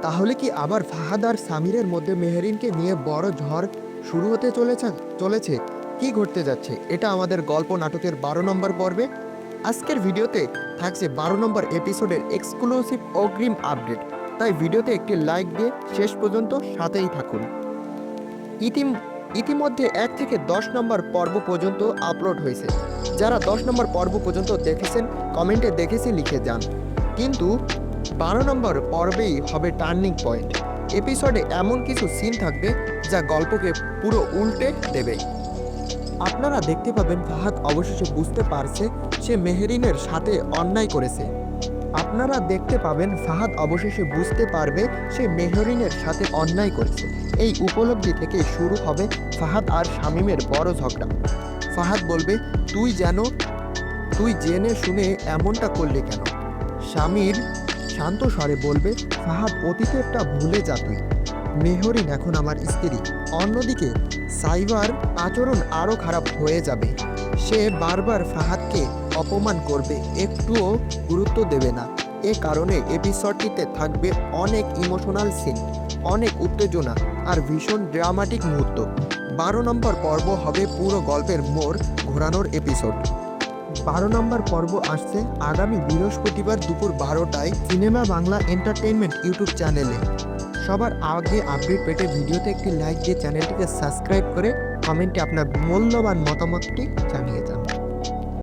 তাহলে কি আবার ফাহাদ আর সামিরের মধ্যে মেহেরিনকে নিয়ে বড় ঝড় শুরু হতে চলেছে? কি ঘটতে যাচ্ছে এটা আমাদের গল্প নাটকের 12 নম্বর পর্বে। আজকের ভিডিওতে থাকছে 12 নম্বর এপিসোডের এক্সক্লুসিভ অগ্রিম আপডেট। তাই ভিডিওতে একটি লাইক দিয়ে শেষ পর্যন্ত সাথেই থাকুন। ইতিমধ্যে 1 থেকে 10 নম্বর পর্ব পর্যন্ত আপলোড হয়েছে। যারা 10 নম্বর পর্ব পর্যন্ত দেখেছেন কমেন্টে দেখেছি লিখে যান। কিন্তু 12 নম্বর পর্বেই হবে টার্নিং পয়েন্ট। এপিসোডে এমন কিছু সিন থাকবে যা গল্পকে পুরো উল্টে দেবে। আপনারা দেখতে পাবেন ফাহাদ অবশেষে বুঝতে পারছে সে মেহেরিনের সাথে অন্যায় করেছে। আপনারা দেখতে পাবেন ফাহাদ অবশেষে বুঝতে পারবে সে মেহরিনের সাথে অন্যায় করেছে। এই উপলব্ধি থেকে শুরু হবে ফাহাদ আর শামীমের বড় ঝগড়া। ফাহাদ বলবে, তুই জেনে শুনে এমনটা করলে কেন? শামীর শান্ত স্বরে বলবে, ফাহাদ অতীতেরটা ভুলে যা তুই। মেহরিন এখন আমার স্ত্রী। অন্যদিকে সাইবার আচরণ আরও খারাপ হয়ে যাবে। সে বারবার ফাহাদকে অপমান করবে, একটুও গুরুত্ব দেবে না। এ কারণে এপিসোডটিতে থাকবে অনেক ইমোশনাল সিন, অনেক উত্তেজনা আর ভীষণ ড্রামাটিক মুহূর্ত। 12 নম্বর পর্ব হবে পুরো গল্পের মোড় ঘোরানোর এপিসোড। 12 নম্বর পর্ব আসছে আগামী বৃহস্পতিবার দুপুর 12টায় সিনেমা বাংলা এন্টারটেইনমেন্ট ইউটিউব চ্যানেলে। সবার আগে আপডেট পেতে ভিডিওতে একটি লাইক দিয়ে চ্যানেলটিকে সাবস্ক্রাইব করে কমেন্টে আপনার মূল্যবান মতামতটি জানিয়ে যান।